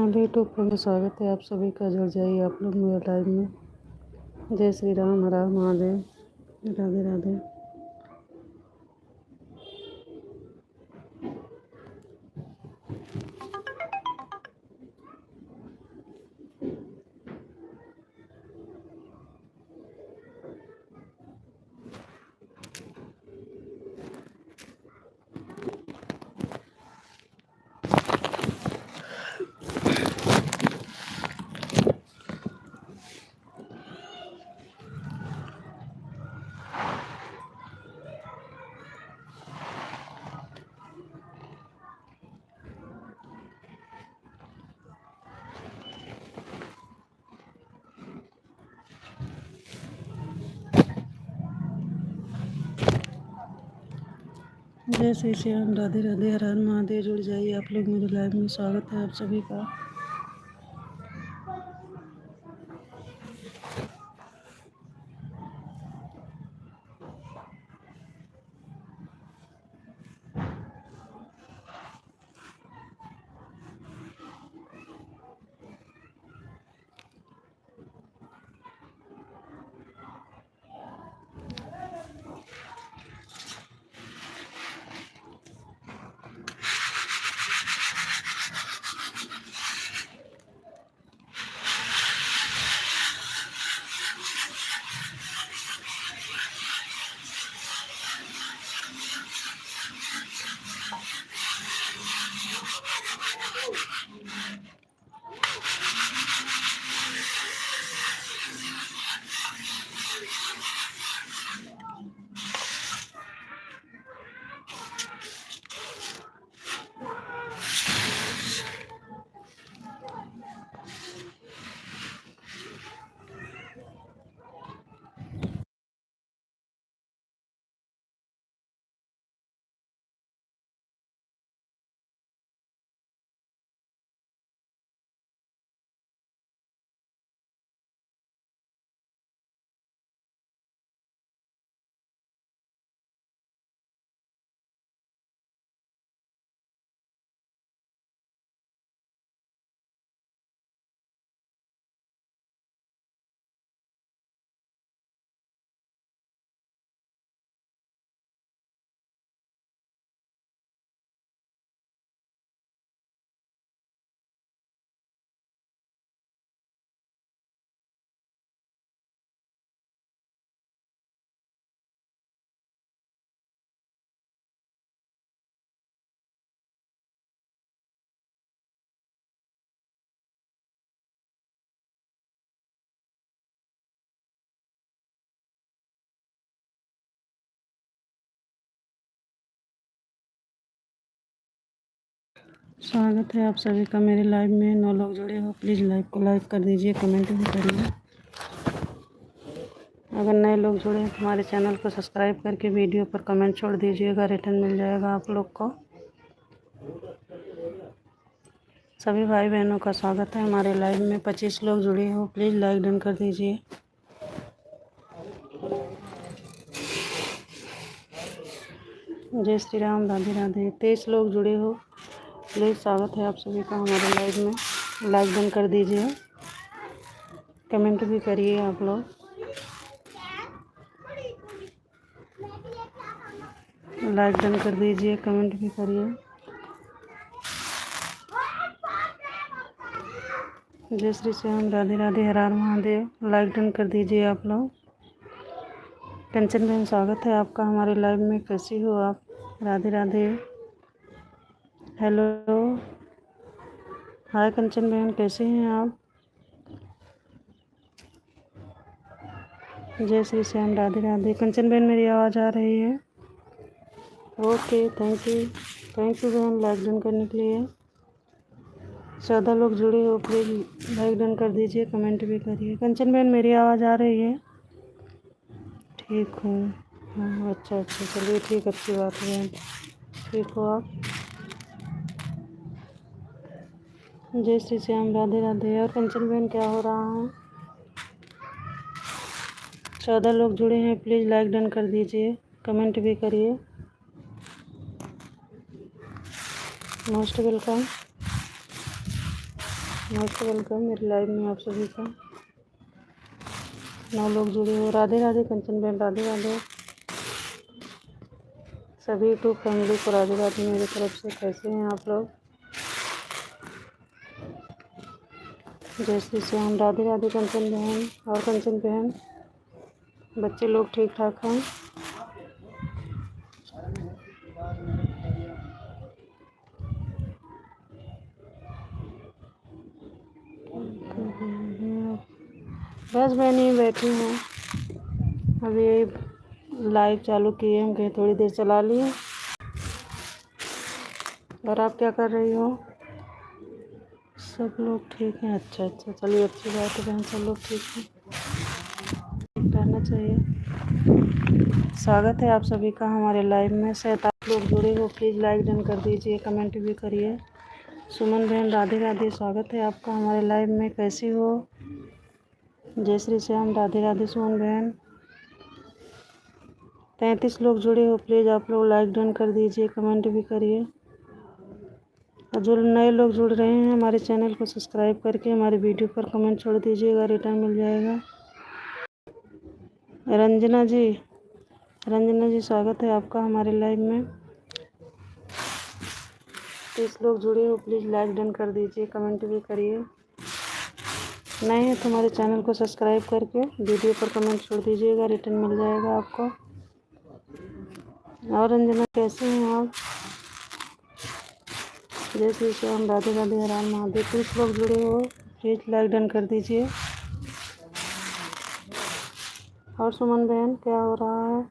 हमारे यूट्यूब पर में स्वागत है आप सभी का। जुड़ जाइए आप लोग मेरे लाइव में। जय श्री राम, हर हर महादेव, राधे राधे। जय श्री श्याम, राधे राधे, हर हर महादेव। जुड़ जाइए आप लोग मेरे लाइव में। स्वागत है आप सभी का। स्वागत है आप सभी का मेरे लाइव में। 9 लोग जुड़े हो, प्लीज़ लाइव को लाइक कर दीजिए, कमेंट भी करिए। अगर नए लोग जुड़े हैं तो हमारे चैनल को सब्सक्राइब करके वीडियो पर कमेंट छोड़ दीजिएगा, रिटर्न मिल जाएगा आप लोग को। सभी भाई बहनों का स्वागत है हमारे लाइव में। 25 लोग जुड़े हो, प्लीज़ लाइक डन कर दीजिए। जय श्री राम, राधे राधे। 23 लोग जुड़े हो, प्लीज़ स्वागत है आप सभी का हमारे लाइव में। लाइक डन कर दीजिए, कमेंट भी करिए आप लोग। लाइक डन कर दीजिए, कमेंट भी करिए। जय श्री श्याम, राधे राधे, हर हर महादेव। लाइक डन कर दीजिए आप लोग। कंचन बहन, स्वागत है आपका हमारे लाइव में। कैसी हो आप? राधे राधे। हेलो, हाय कंचन बहन, कैसे हैं आप? जय श्री श्याम, राधे राधे। कंचन बहन, मेरी आवाज़ आ रही है? ओके, थैंक यू बहन लाइक डन करने के लिए। 14 लोग जुड़े हो, प्लीज़ लाइक डन कर दीजिए, कमेंट भी करिए। कंचन बहन, मेरी आवाज़ आ रही है? ठीक हूँ। हाँ, अच्छा, चलिए ठीक, अच्छी बात है बहन। ठीक हो आप? जय श्री श्याम, राधे राधे। और कंचन बहन, क्या हो रहा है? 14 लोग जुड़े हैं, प्लीज़ लाइक डन कर दीजिए, कमेंट भी करिए। Most welcome. नमस्ते, वेलकम मेरे लाइव में आप सभी का। 9 लोग जुड़े हो। राधे राधे कंचन बहन, राधे राधे सभी यूट्यूब फैमिली को, राधे राधे मेरी तरफ से। कैसे हैं आप लोग? जय श्री श्याम। राधे राधे कंचन बहन और कंचन बहन, बच्चे लोग ठीक ठाक हैं? बस मैं नहीं बैठी हूँ, अभी लाइव चालू किए हम, कहीं थोड़ी देर चला लिए। और आप क्या कर रही हो? सब लोग ठीक हैं? अच्छा अच्छा, चलिए अच्छी बात है बहन, सब लोग ठीक हैं, रहना चाहिए। स्वागत है आप सभी का हमारे लाइव में। 47 लोग जुड़े हो, प्लीज़ लाइक डन कर दीजिए, कमेंट भी करिए। सुमन बहन राधे राधे, स्वागत है आपका हमारे लाइव में। कैसी हो? जय श्री श्याम। राधे राधे सुमन बहन। 33 लोग जुड़े हो, प्लीज़ आप लोग लाइक डन कर दीजिए, कमेंट भी करिए। और जो नए लोग जुड़ रहे हैं, हमारे चैनल को सब्सक्राइब करके हमारे वीडियो पर कमेंट छोड़ दीजिएगा, रिटर्न मिल जाएगा। रंजना जी स्वागत है आपका हमारे लाइव में। 30 लोग जुड़े हो, प्लीज़ लाइक डन कर दीजिए, कमेंट भी करिए। नए हैं तो हमारे चैनल को सब्सक्राइब करके वीडियो पर कमेंट छोड़ दीजिएगा, रिटर्न मिल जाएगा आपको। और रंजना कैसे हैं आप? जय श्री श्याम। राधे राधे, हर हर महादेव। 30 लोग जुड़े हो, प्लीज़ लाइक डन कर दीजिए। और सुमन बहन क्या हो रहा है?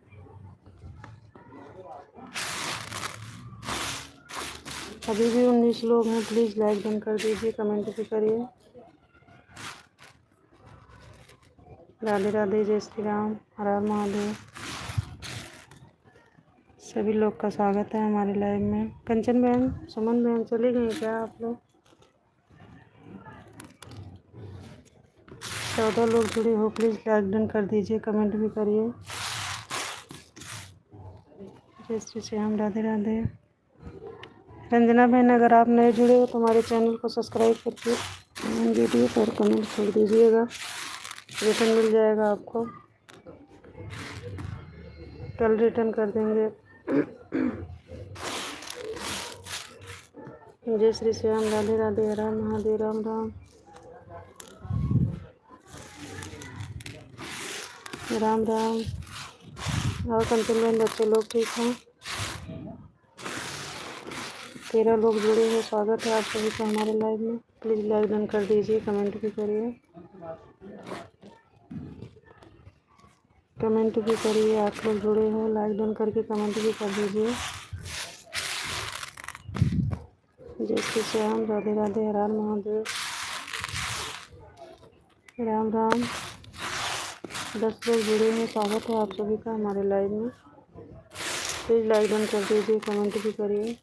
अभी भी 19 लोग हैं, प्लीज़ लाइक डन कर दीजिए, कमेंट भी करिए। राधे राधे, जय श्री राम, हर हर महादेव। सभी लोग का स्वागत है हमारे लाइव में। कंचन बहन, सुमन बहन चली गई क्या आप लोग? 14 लोग जुड़े हो, प्लीज़ लाइक डन कर दीजिए, कमेंट भी करिए। जय श्री श्याम। राधे राधे। रंजना बहन, अगर आप नए जुड़े हो तो हमारे चैनल को सब्सक्राइब करके वीडियो पर कमेंट छोड़ दीजिएगा, रिटर्न मिल जाएगा आपको, कल रिटर्न कर देंगे। जय श्री श्याम। राधे राधे, हर हर महादेव, राम राम राम राम। और कंचन बहन, बच्चे लोग ठीक हैं? 13 लोग जुड़े हैं, स्वागत है आप सभी का हमारे लाइव में। प्लीज़ लाइक डन कर दीजिए, कमेंट भी करिए। कमेंट भी करिए, आप लोग जुड़े हो, लाइक डन करके कमेंट भी कर दीजिए। जय श्री श्याम। राधे राधे, हर हर महादेव, राम राम। 10 लोग जुड़े हैं, स्वागत है आप सभी का हमारे लाइव में। प्लीज़ लाइक डन कर दीजिए, कमेंट भी करिए।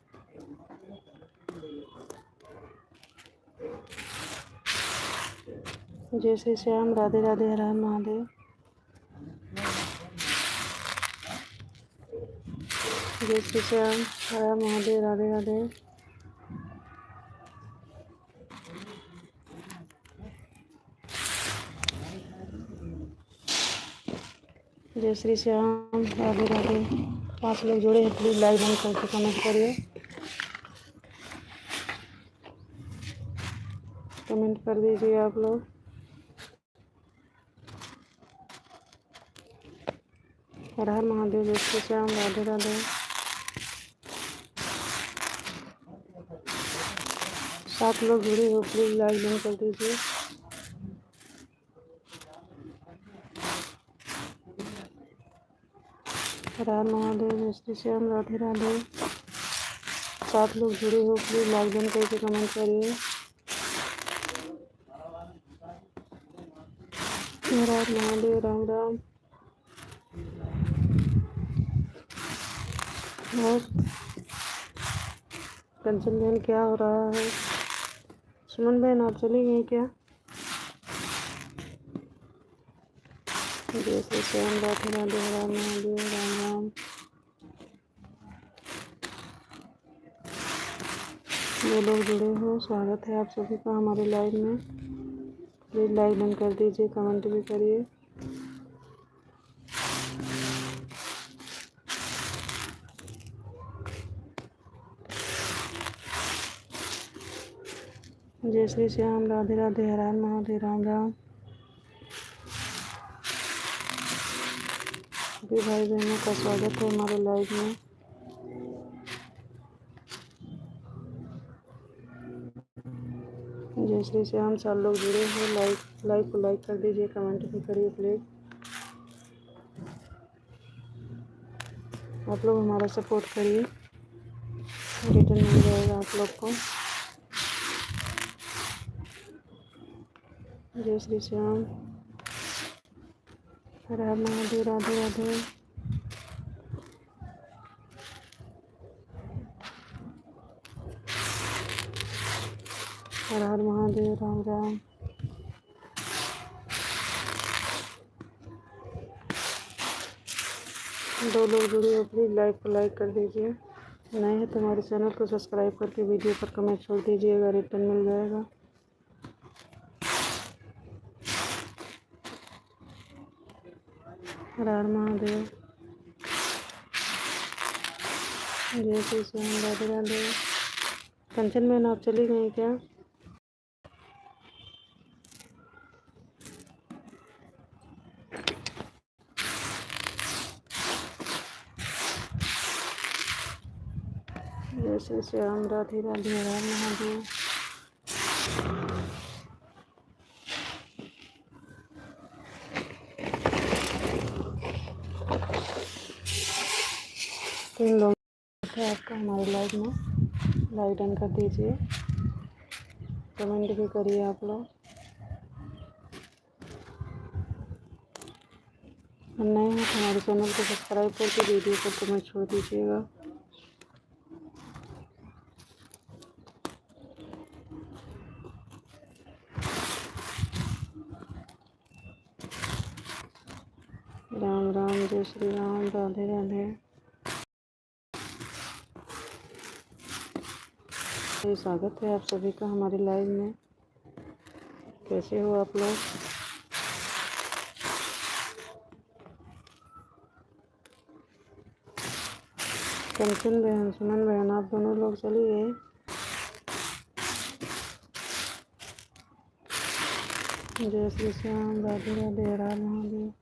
जय श्री श्याम। राधे राधे, हर हर महादेव। जय श्री श्याम, हर हर महादेव, राधे राधे। जय श्री श्याम। राधे राधे। 5 लोग जुड़े हैं, प्लीज़ लाइक डन करके कमेंट करिए, कमेंट कर दीजिए आप लोग। हर हर महादेव। जय श्री श्याम। राधे राधे। 7 लोग जुड़े हो, प्लीज़ लाइक डन कर दीजिए। हर हर महादेव। जय श्री श्याम। राधे राधे। 7 लोग जुड़े हो, प्लीज़ लाइक डन करके कमेंट करिए। हर हर महादेव, राम राम। और कंचन बहन क्या हो रहा है? सुमन बहन आप चली गई क्या? जय श्री श्याम। राधे राधे, हर हर महादेव, राम राम। जो लोग जुड़े हो, स्वागत है आप सभी का हमारे लाइव में। प्लीज़ लाइक डन कर दीजिए, कमेंट भी करिए। जय श्री श्याम, राधे राधे, हर हर महादेव, राम राम। सभी भाई बहनों का स्वागत है हमारे लाइव में। जय श्री श्याम, सब लोग जुड़े हो, लाइक को लाइक कर दीजिए, कमेंट भी करिए प्लीज़। आप लोग हमारा सपोर्ट करिए, रिटर्न मिल जाएगा आप लोग को। जय श्री श्याम, हर हर महादेव, राधे राधे। हर हर महादेव, राम राम। दो लोग जुड़े हो, प्लीज़ लाइक को लाइक कर दीजिए। नए हैं तो हमारे चैनल को सब्सक्राइब करके वीडियो पर कमेंट छोड़ दीजिएगा, रिटर्न मिल जाएगा। हर हर महादेव, जय श्री श्याम, राधे राधे। कंचन बहन आप चली गई क्या? जय श्री श्याम, राधे राधे, हर हर महादेव। तीन लोग थे आपका हमारे लाइव में, लाइक डन कर दीजिए, कमेंट भी करिए आप लोग। नए हैं तो हमारे चैनल को सब्सक्राइब करके वीडियो पर कमेंट छोड़ दीजिएगा। राम राम, जय श्री राम, राधे राधे। स्वागत है आप सभी का हमारे लाइव में। कैसे हो आप लोग? कंचन बहन, सुमन बहन, आप दोनों लोग चली गए। जय श्री श्याम, राधे राधे, हर हर महादेव।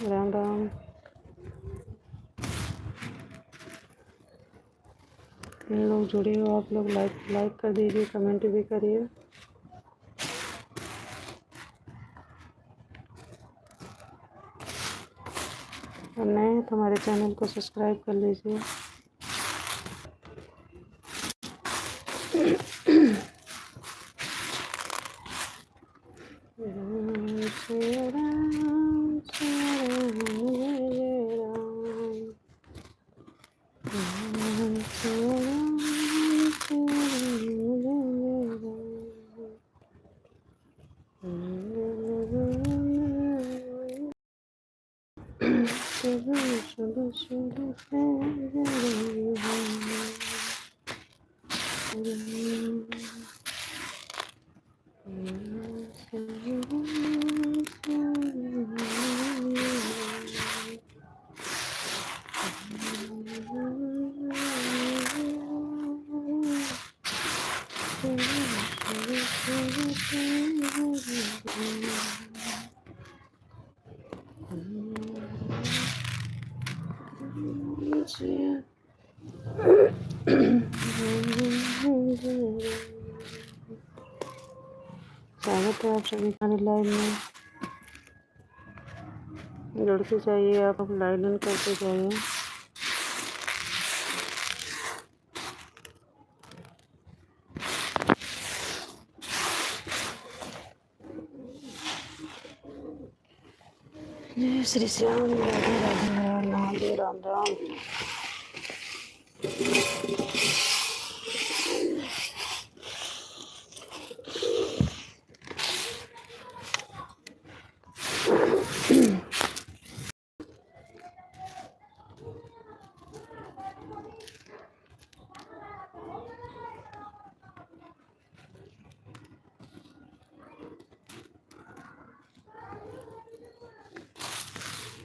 राम राम। इन लोग जुड़े हो, आप लोग लाइक कर दीजिए, कमेंट भी करिए। और नए हैं तो हमारे चैनल को सब्सक्राइब कर लीजिए। स्वागत है आप सभी हमारे लाइव में। जुड़ते जाइए, आप लाइक डन करते जाइए। जय श्री श्याम, राधे राधे, हर हर महादेव, राम राम।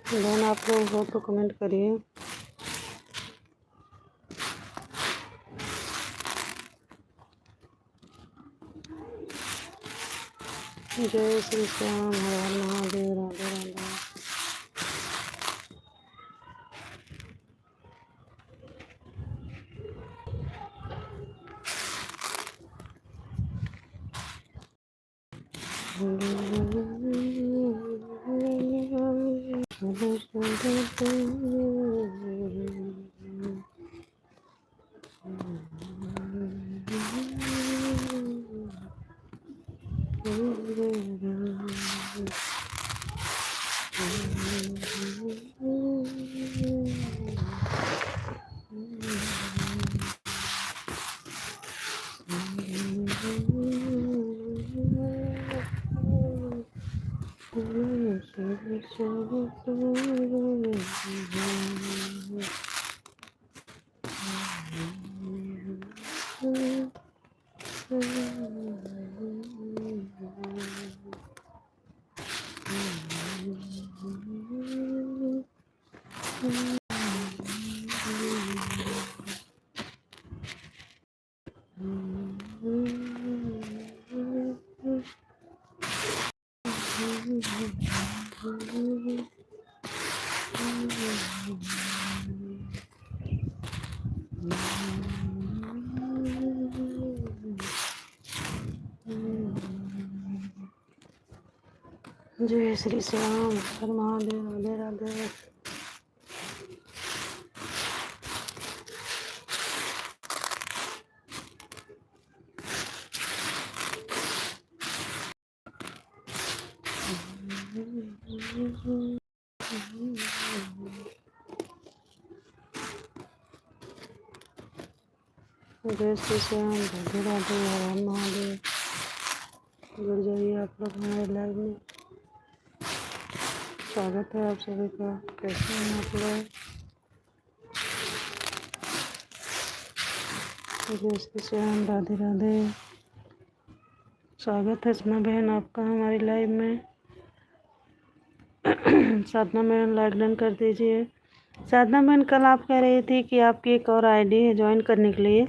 बहन आप लोग हो तो कमेंट करिए। जय श्री श्याम, हर हर महादेव, राधे राधे। जय श्री श्याम, हर महादेव, राधे राधे। जय श्री श्याम, राधे राधे, हर हर महादेव। जुड़ जाइए आप लोग हमारे लाइव में। स्वागत है आप सभी का। कैसे हैं आप लोग? जय श्री श्याम, राधे राधे। स्वागत है साधना बहन आपका हमारी लाइव में। साधना बहन लाइक डन कर दीजिए। साधना बहन कल आप कह रही थी कि आपकी एक और आईडी है ज्वाइन करने के लिए।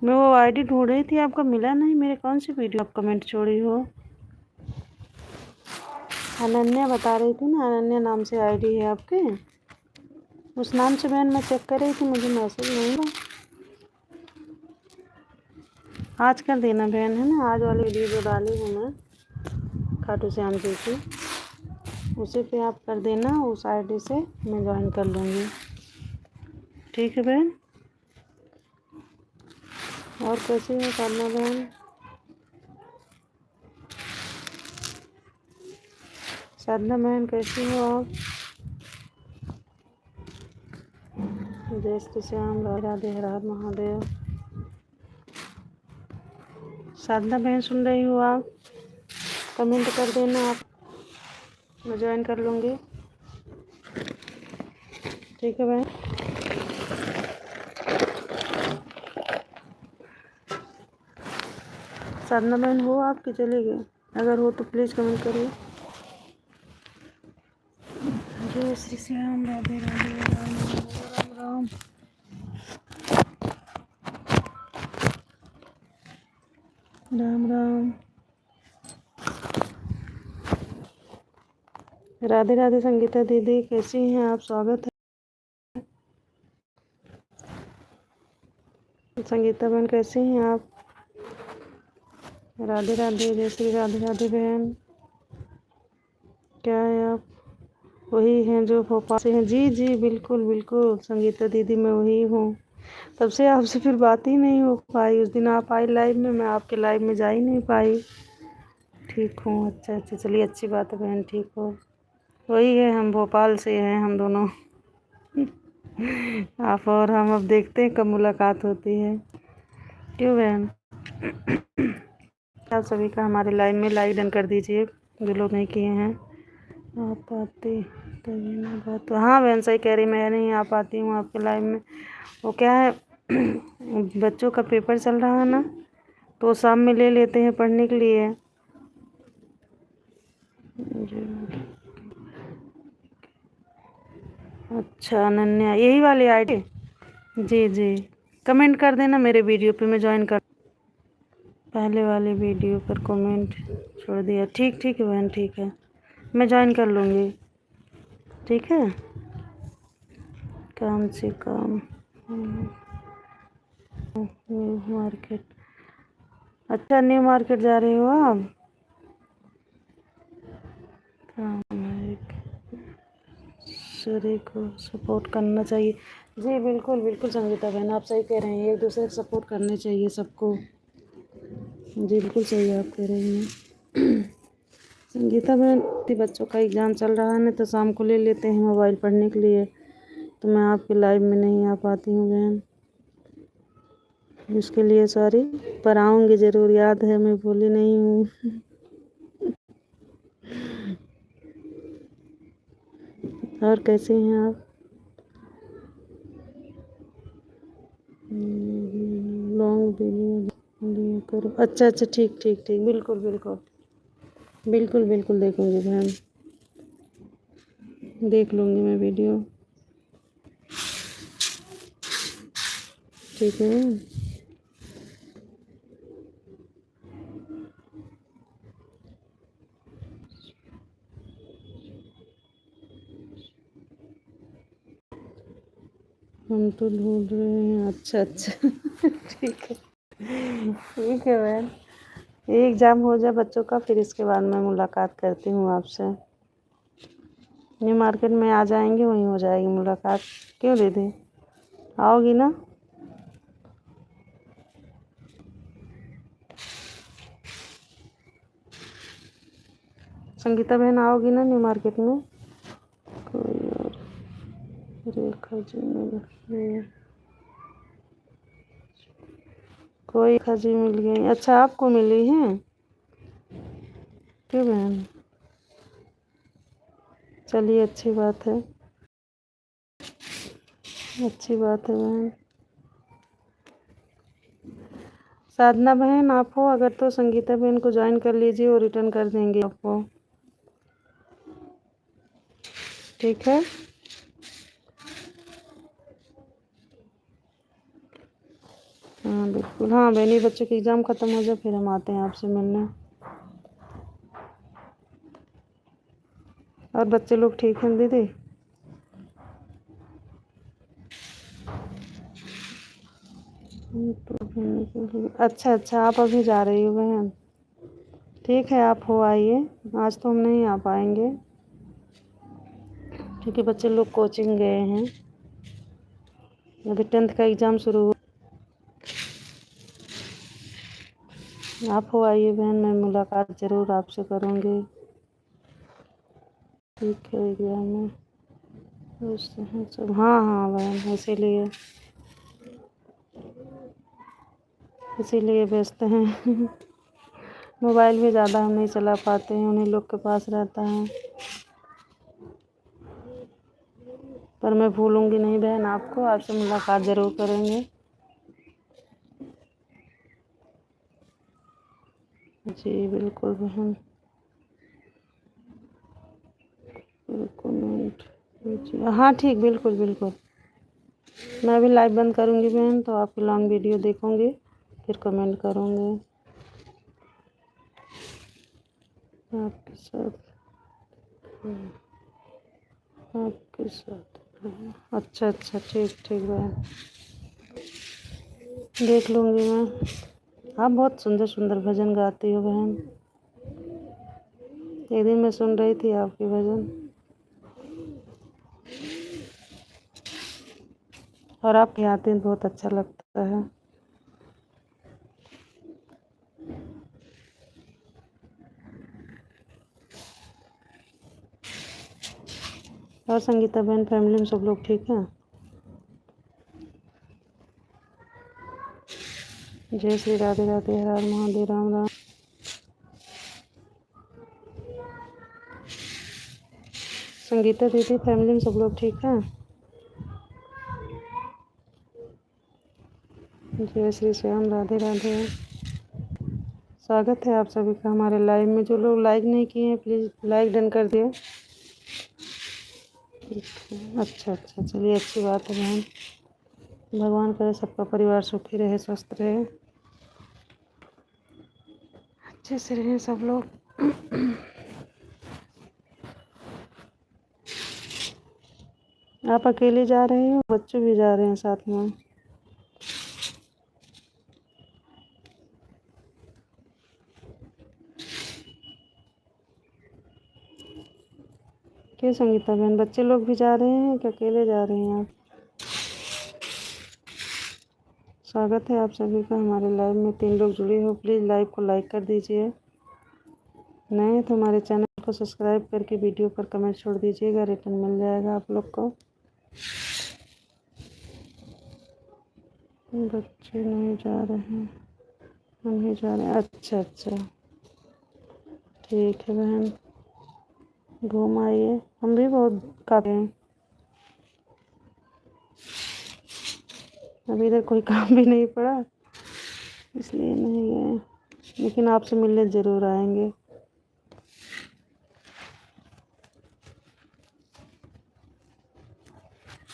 मैं वो आईडी ढूंढ रही थी, आपका मिला नहीं। मेरे कौन सी वीडियो आप कमेंट छोड़ी हो? अनन्या बता रही थी ना, अनन्या नाम से आईडी है आपके। उस नाम से बहन मैं चेक कर रही थी, मुझे मैसेज नहीं हुआ। आज कर देना बहन, है ना। आज वाली वीडियो जो डाली हूँ मैं खाटू श्याम जी की, उसी पे आप कर देना। उस आईडी से मैं ज्वाइन कर लूँगी, ठीक है बहन। और कैसी है साधना बहन? साधना बहन कैसी हो आप? जय श्री श्याम, राधे हर हर महादेव। साधना बहन सुन रही हो आप? कमेंट कर देना आप, मैं ज्वाइन कर लूँगी, ठीक है बहन। साधना बहन हो आपकी? चले गए? अगर हो तो प्लीज़ कमेंट करिए। जय श्री श्याम, राधे राधे, राम राम। राम राम, राधे राधे। संगीता दीदी कैसी हैं आप? स्वागत है। संगीता बहन कैसी हैं आप? राधे राधे, जय श्री राधे राधे बहन। क्या है आप? वही हैं जो भोपाल से हैं? जी जी बिल्कुल बिल्कुल संगीता दीदी, मैं वही हूँ। तब से आपसे फिर बात ही नहीं हो पाई। उस दिन आप आई लाइव में, मैं आपके लाइव में जा ही नहीं पाई। ठीक हूँ, अच्छा अच्छा, चलिए अच्छी बात है बहन, ठीक हो। वही है, हम भोपाल से हैं हम दोनों। आप और हम अब देखते हैं कब मुलाकात होती है, क्यों बहन। आप सभी का हमारे लाइव में लाइक डन कर दीजिए जो लोग नहीं किए हैं। आप आते तभी ना बात। हाँ बहन सही कह रही, मैं नहीं आ पाती हूँ आपके लाइव में। वो क्या है, बच्चों का पेपर चल रहा है ना, तो शाम में ले लेते हैं पढ़ने के लिए। अच्छा अनन्या, यही वाली आईडी? जी जी, कमेंट कर देना मेरे वीडियो पे, मैं ज्वाइन कर। पहले वाले वीडियो पर कमेंट छोड़ दिया। ठीक ठीक है बहन, ठीक है, मैं ज्वाइन कर लूँगी। ठीक है, काम से काम। न्यू मार्केट, अच्छा न्यू मार्केट जा रहे हो आप? काम है, एक दूसरे को सपोर्ट करना चाहिए। जी बिल्कुल बिल्कुल संगीता बहन, आप सही कह रहे हैं, एक दूसरे को सपोर्ट करने चाहिए सबको। जी बिल्कुल सही आप कह रही हैं संगीता बहन। बच्चों का एग्ज़ाम चल रहा है ना, तो शाम को ले लेते हैं मोबाइल पढ़ने के लिए, तो मैं आपके लाइव में नहीं आ पाती हूँ बहन, इसके लिए सॉरी। पर आऊँगी ज़रूर, याद है, मैं भूली नहीं हूँ। और कैसे हैं आप? लॉन्ग वीडियो करो। अच्छा अच्छा, ठीक ठीक ठीक, बिल्कुल बिल्कुल बिल्कुल बिल्कुल देखूँगी बहन, देख लूँगी मैं वीडियो। ठीक है, हम तो ढूंढ रहे हैं। अच्छा अच्छा ठीक है, ठीक है बहन, एग्ज़ाम हो जाए बच्चों का, फिर इसके बाद मैं मुलाकात करती हूँ आपसे। न्यू मार्केट में आ जाएंगे, वहीं हो जाएगी मुलाकात। क्यों दीदी, आओगी ना? संगीता बहन आओगी ना न्यू मार्केट में? कोई और रेखा जी मिल गई, कोई रेखा जी मिल गई। अच्छा आपको मिली हैं? क्यों बहन, चलिए अच्छी बात है, अच्छी बात है बहन। साधना बहन आप हो अगर, तो संगीता बहन को ज्वाइन कर लीजिए और रिटर्न कर देंगे आपको। ठीक है, हाँ बिल्कुल, हाँ बहनी, बच्चों के एग्ज़ाम ख़त्म हो जाए फिर हम आते हैं आपसे मिलने। और बच्चे लोग ठीक हैं दीदी? अच्छा अच्छा, आप अभी जा रही हो बहन? ठीक है, आप हो आइए, आज तो हम नहीं आ पाएंगे क्योंकि बच्चे लोग कोचिंग गए हैं, अभी 10th का एग्ज़ाम शुरू हुआ। आप हो आइए बहन, मैं मुलाकात ज़रूर आपसे करूँगी। ठीक है, एग्ज़ाम में व्यस्त हैं सब। हाँ हाँ बहन, इसीलिए व्यस्त हैं मोबाइल भी ज़्यादा हम नहीं चला पाते हैं, उन्हीं लोग के पास रहता है। पर मैं भूलूंगी नहीं बहन आपको, आपसे मुलाकात ज़रूर करेंगे। जी बिल्कुल बहन, कमेंट कीजिए। हाँ ठीक, बिल्कुल बिल्कुल, मैं अभी लाइव बंद करूँगी बहन, तो आपकी लॉन्ग वीडियो देखूँगी, फिर कमेंट करूँगी आपके साथ, आपके साथ। अच्छा अच्छा, ठीक ठीक बहन, देख लूँगी मैं। आप बहुत सुंदर सुंदर भजन गाती हो बहन, एक दिन मैं सुन रही थी आपके भजन, और आपके आते हैं बहुत अच्छा लगता है। और संगीता बहन, फैमिली में सब लोग ठीक हैं? जय श्री राधे राधे, हर हर महादेव, राम राम। संगीता दीदी, फैमिली में सब लोग ठीक हैं? जय श्री श्याम, राधे राधे। स्वागत है आप सभी का हमारे लाइव में। जो लोग लाइक नहीं किए हैं प्लीज़ लाइक डन कर दिए। ठीक है, अच्छा अच्छा, चलिए अच्छी बात है बहन। भगवान करे सबका परिवार सुखी रहे, स्वस्थ रहे, अच्छे से रहें सब लोग। आप अकेले जा रहे हो, बच्चे भी जा रहे हैं साथ में? क्यों संगीता बहन, बच्चे लोग भी जा रहे हैं कि अकेले जा रहे हैं आप? स्वागत है आप सभी का हमारे लाइव में। 3 लोग जुड़े हो, प्लीज़ लाइव को लाइक कर दीजिए। नए हैं तो हमारे चैनल को सब्सक्राइब करके वीडियो पर कमेंट छोड़ दीजिएगा, रिटर्न मिल जाएगा आप लोग को। बच्चे नहीं जा रहे हैं, हम ही जा रहे हैं। अच्छा अच्छा, ठीक है बहन, घूम आइए। हम भी बहुत काफ़ी हैं, अभी इधर कोई काम भी नहीं पड़ा इसलिए नहीं गए, लेकिन आपसे मिलने ज़रूर आएंगे।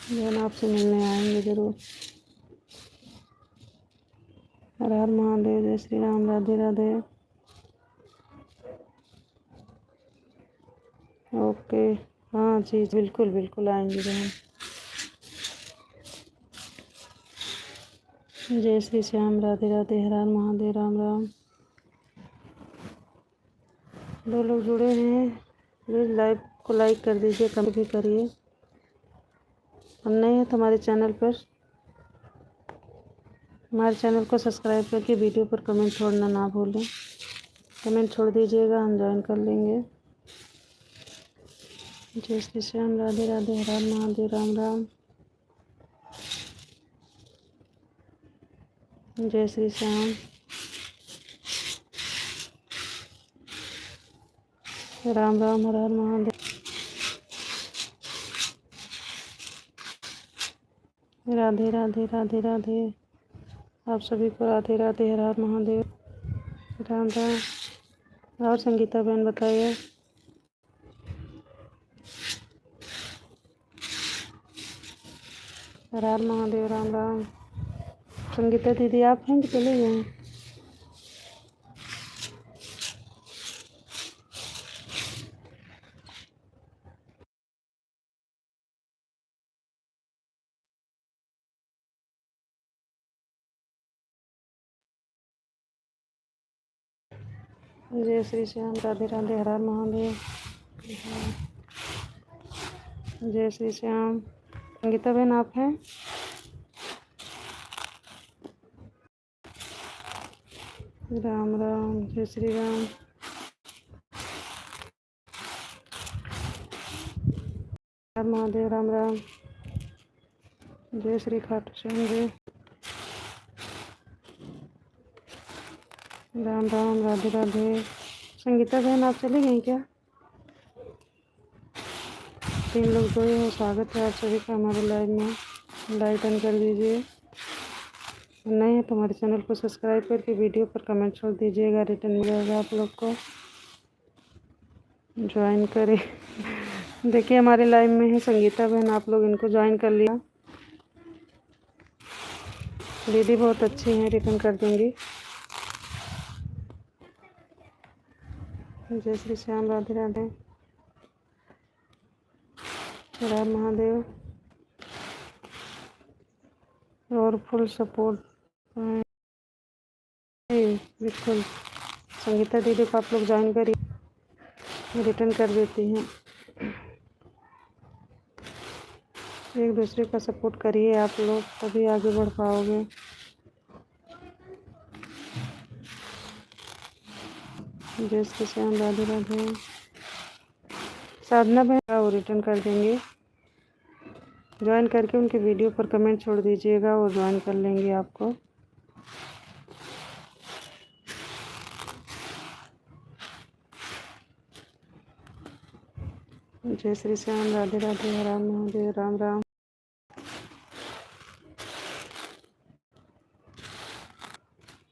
बहन आपसे मिलने आएंगे ज़रूर। हर हर महादेव, जय श्री राम, राधे राधे। ओके, हाँ जी बिल्कुल बिल्कुल आएंगे बहन। जय श्री श्याम, राधे राधे, हर हर महादेव, राम राम। 2 लोग जुड़े हैं, प्लीज़ लाइव को लाइक कर दीजिए, कमेंट भी करिए। हम नए हैं तो हमारे चैनल पर, हमारे चैनल को सब्सक्राइब करके वीडियो पर कमेंट छोड़ना ना भूलें। कमेंट छोड़ दीजिएगा, हम ज्वाइन कर लेंगे। जय श्री श्याम, राधे राधे, हर हर महादेव, राम राम। जय श्री श्याम, राम राम, हर हर महादेव, राधे राधे, राधे राधे। आप सभी को राधे राधे, हर हर महादेव, राम राम। और संगीता बहन बताइए। हर हर महादेव, राम राम। संगीता दीदी आप हैं कि चले गए? जय श्री श्याम, राधे राधे, हर हर महादेव। जय श्री श्याम। संगीता बहन आप हैं? राम राम, जय श्री राम, हर महादेव, राम राम। जय श्री खाटू श्याम जी, राम राम, राधे राधे। संगीता बहन आप चली गई क्या? 3 लोग जुड़े हो, स्वागत है आप सभी का हमारे लाइव में। लाइक ऑन कर दीजिए। नए हैं तो हमारे चैनल को सब्सक्राइब करके वीडियो पर कमेंट छोड़ दीजिएगा, रिटर्न मिल जाएगा आप लोग को। ज्वाइन करें। देखिए हमारे लाइव में है संगीता बहन, आप लोग इनको ज्वाइन कर लिया। दीदी बहुत अच्छी हैं, रिटर्न कर दूँगी। जय श्री श्याम, राधे राधे, राम महादेव। और फुल सपोर्ट बिल्कुल। संगीता दीदी को आप लोग ज्वाइन करिए, रिटर्न कर देती हैं। एक दूसरे का सपोर्ट करिए आप लोग, तभी आगे बढ़ पाओगे। जय श्री श्याम, राधे राधे। साधना बहन वो रिटर्न कर देंगे। ज्वाइन करके उनके वीडियो पर कमेंट छोड़ दीजिएगा, वो ज्वाइन कर लेंगे आपको। जय श्री श्याम, राधे राधे, हर राम महादेव, राम राम।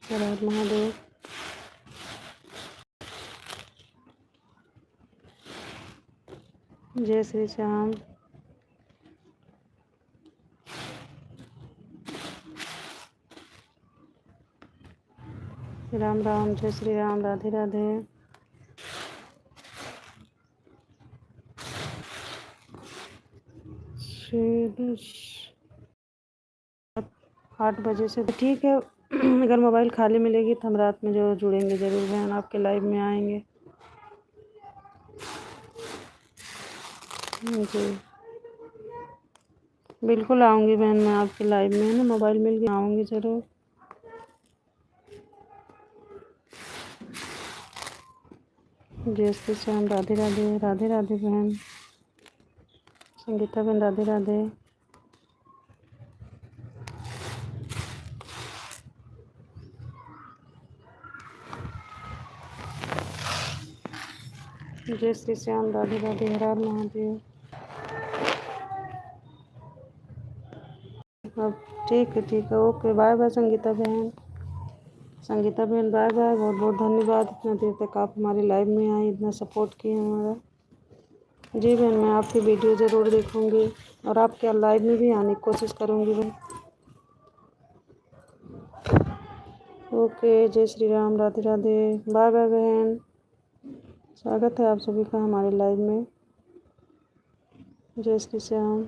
हर हर महादेव। जय श्री श्याम, राम राम, जय श्री राम, राधे राधे। श्री 8 बजे से ठीक है। अगर मोबाइल खाली मिलेगी तो हम रात में जो जुड़ेंगे ज़रूर बहन, आपके लाइव में आएंगे जी। बिल्कुल आऊँगी बहन, मैं आपके लाइव में, है ना, मोबाइल मिल गया आऊँगी ज़रूर। जय श्री श्याम, राधे राधे, राधे राधे बहन। संगीता बहन राधे राधे। जय श्री श्याम, राधे राधे, हर हर महादेव। अब ठीक है, ओके, बाय बाय संगीता बहन। संगीता बहन बाय बाय, बहुत बहुत धन्यवाद, इतना देर तक आप हमारे लाइव में आए, इतना सपोर्ट किए हमारा। जी बहन, मैं आपकी वीडियो ज़रूर देखूंगी और आपके लाइव में भी आने की कोशिश करूंगी बहन। ओके, जय श्री राम, राधे राधे, बाय बाय बहन। स्वागत है आप सभी का हमारे लाइव में। जय श्री श्याम।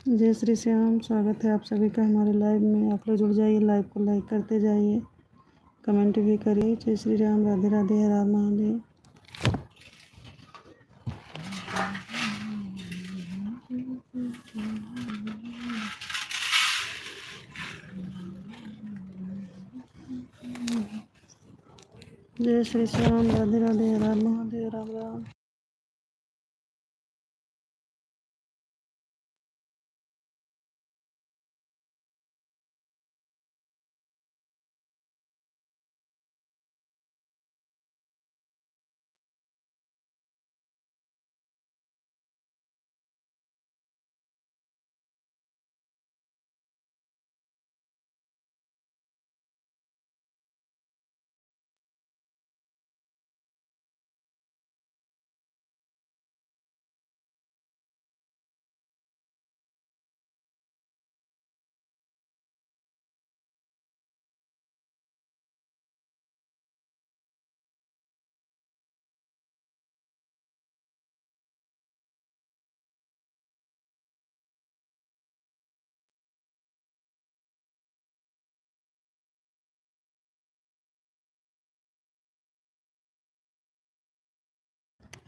जय श्री श्याम, स्वागत है आप सभी का हमारे लाइव में। आप लोग जुड़ जाइए, लाइव को लाइक करते जाइए, कमेंट भी करिए। जय श्री राम, राधे राधे, हर हर महादेव। जय श्री श्याम, राधे राधे, हर हर Mahadev, Ram Ram.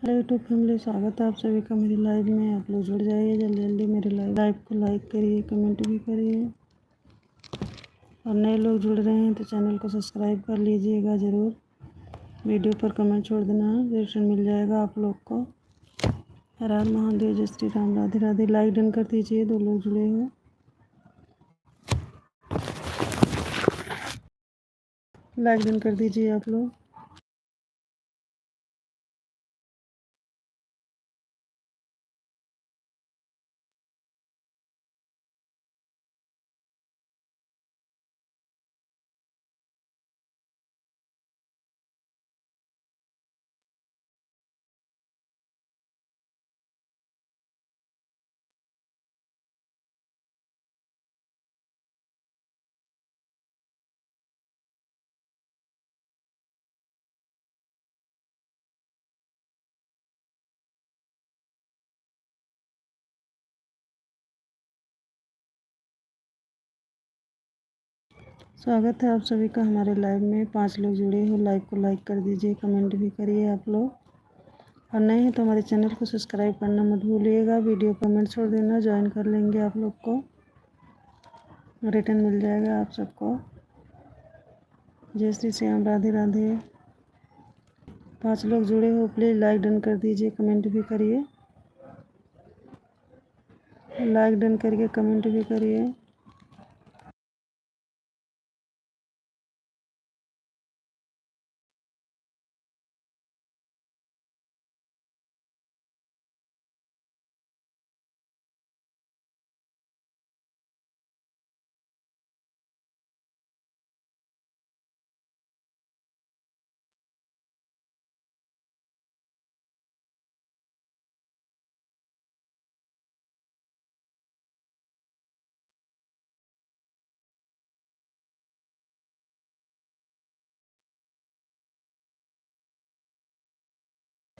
Hello YouTube family, स्वागत है आप सभी का मेरे लाइव में। आप लोग जुड़ जाइए जल्दी जल्दी, मेरे लाइव को लाइक करिए, कमेंट भी करिए। और नए लोग जुड़ रहे हैं तो चैनल को सब्सक्राइब कर लीजिएगा ज़रूर। वीडियो पर कमेंट छोड़ देना, रिएक्शन मिल जाएगा आप लोग को। हर हर महादेव, जय श्री राम, राधे राधे। लाइक डन कर दीजिए, 2 लोग जुड़े हैं। लाइक डन कर दीजिए आप लोग। स्वागत है आप सभी का हमारे लाइव में। 5 लोग जुड़े हो, लाइव को लाइक कर दीजिए, कमेंट भी करिए आप लोग। और नए हैं तो हमारे चैनल को सब्सक्राइब करना मत भूलिएगा। वीडियो कमेंट छोड़ देना, ज्वाइन कर लेंगे आप लोग को, रिटर्न मिल जाएगा आप सबको। जय श्री श्याम, राधे राधे। 5 लोग जुड़े हो, प्लीज़ लाइक डन कर दीजिए, कमेंट भी करिए। लाइक डन करके कमेंट भी करिए।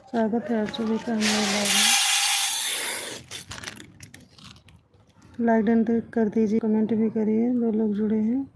स्वागत है आप सभी का हमारे लाइव में। लाइक डन कर दीजिए, कमेंट भी करिए। 2 लोग जुड़े हैं।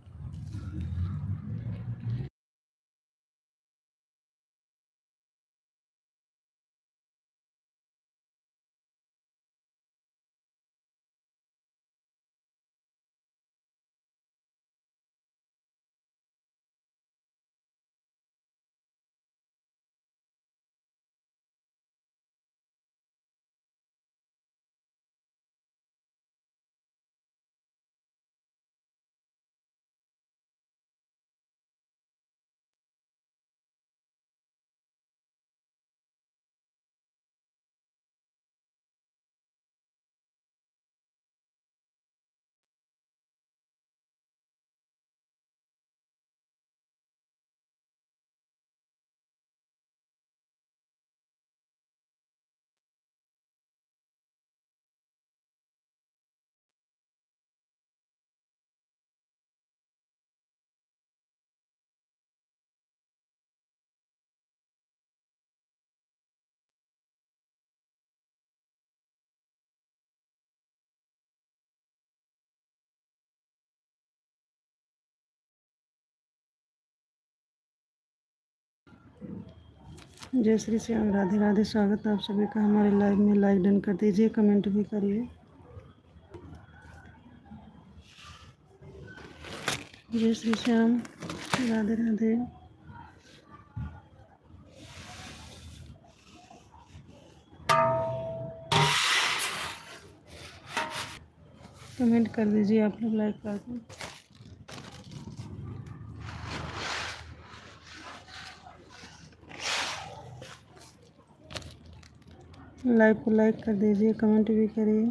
जय श्री श्याम, राधे राधे। स्वागत है आप सभी का हमारे लाइव में। लाइक डन कर दीजिए, कमेंट भी करिए। जय श्री श्याम, राधे राधे। कमेंट कर दीजिए आप लोग, लाइक करके। लाइव को लाइक कर दीजिए, कमेंट भी करिए।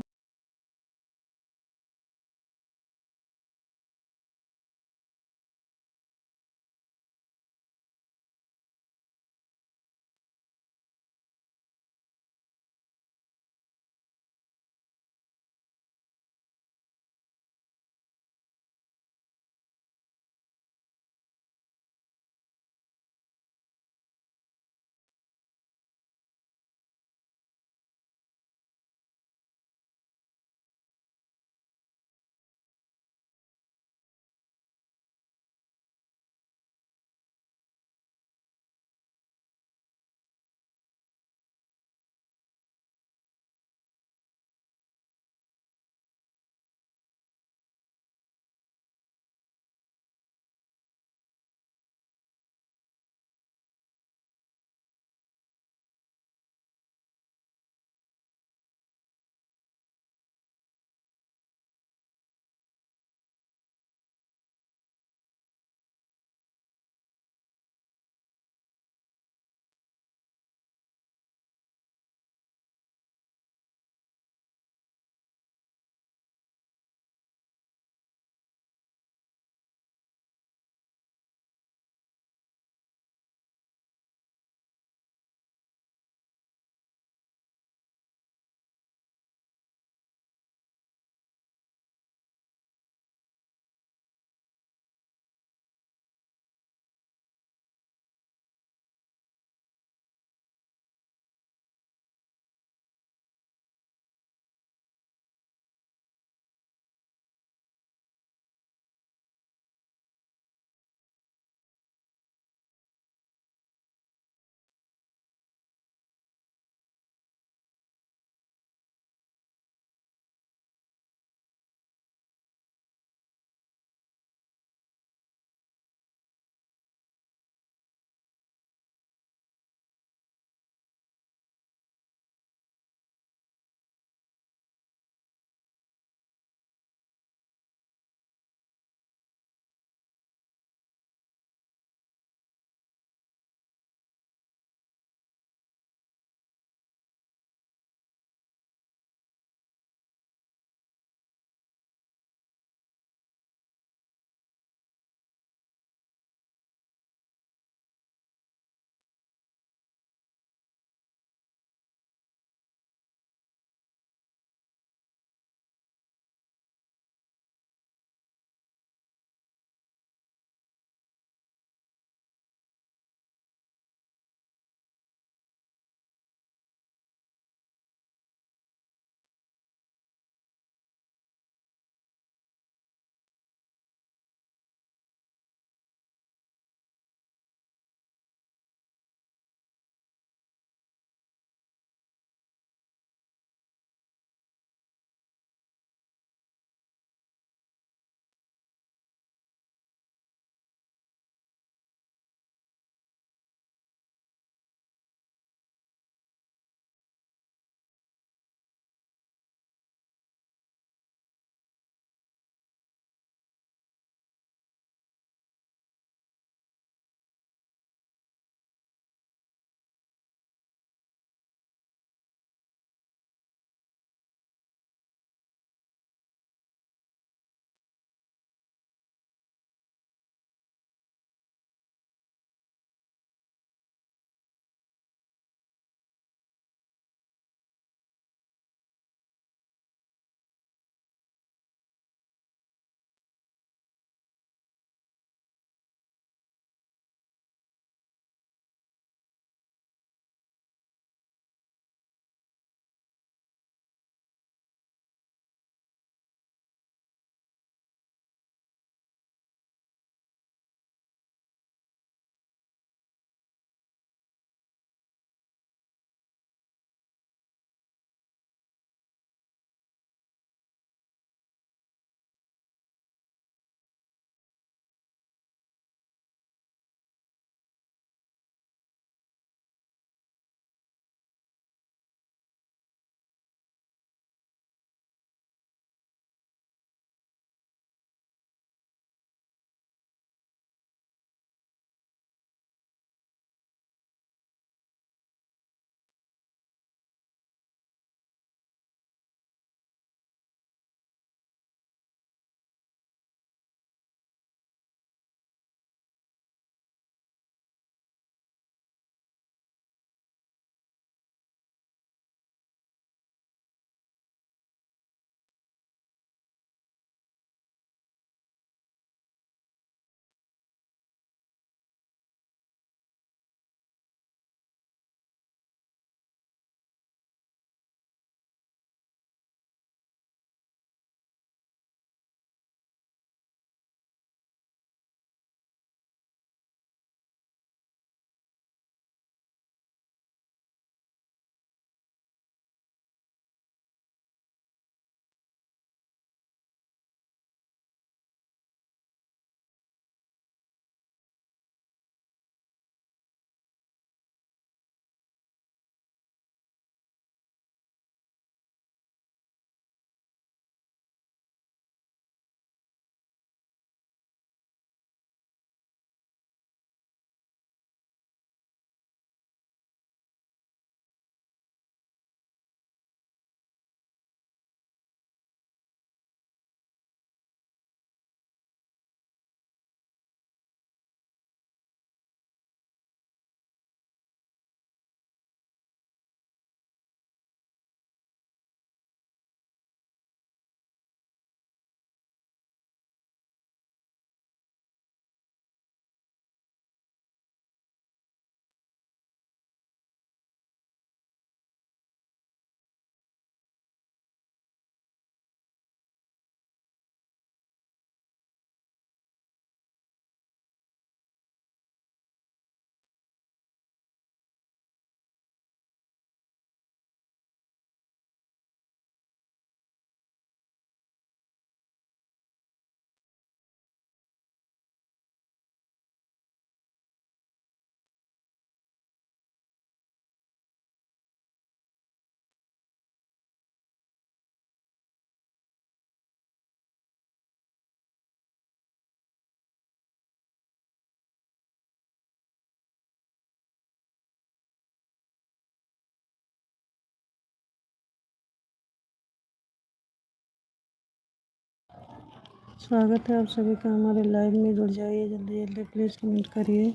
स्वागत है आप सभी का हमारे लाइव में। जुड़ जाइए जल्दी जल्दी, प्लीज़ कमेंट करिए,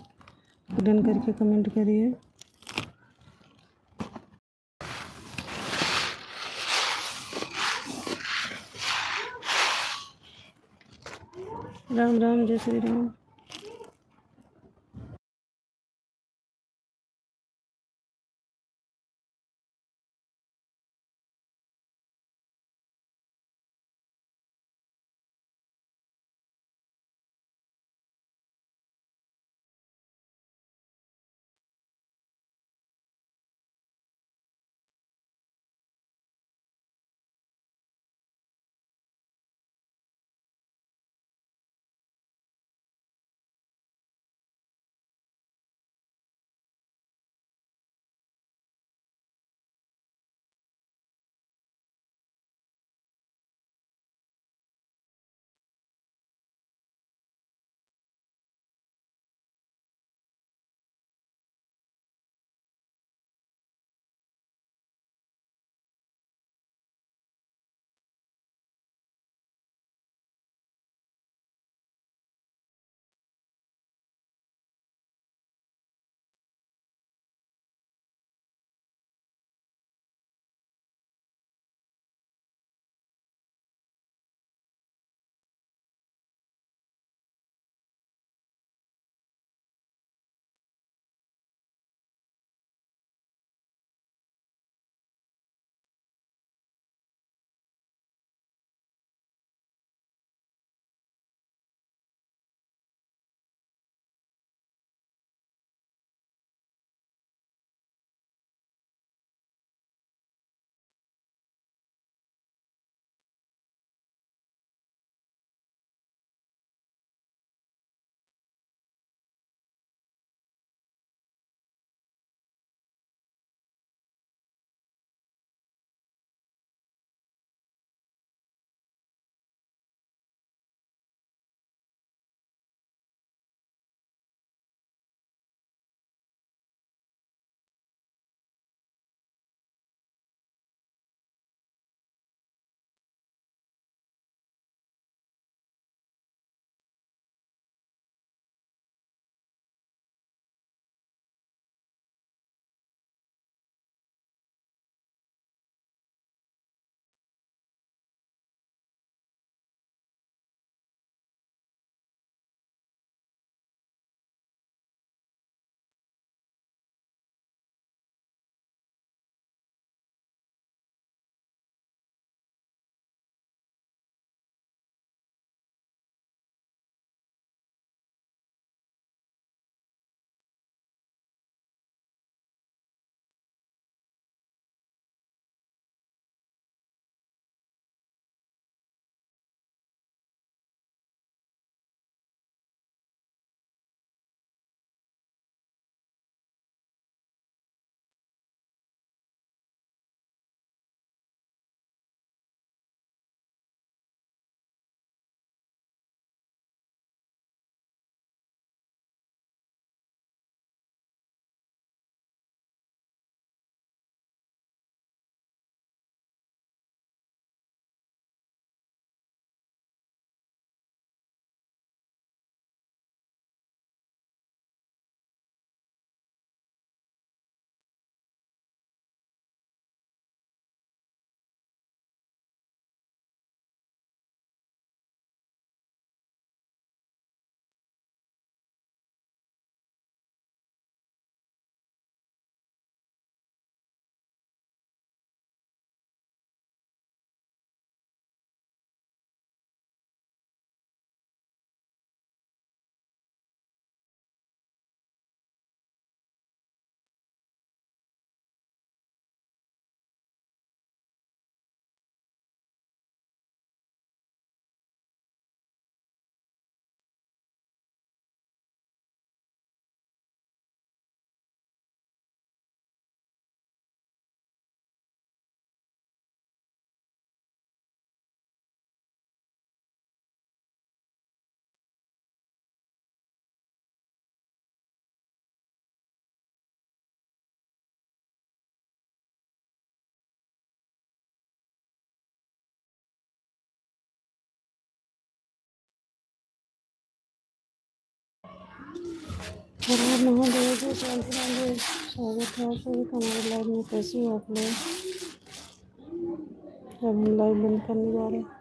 डन करके कमेंट करिए। राम राम, जय श्री राम। हर हर महादेव जय शांति राधे। स्वागत है आप सभी का हमारे लाइव में। कैसे हो आप लोग? अब हम लाइव बंद करने जा रहे हैं।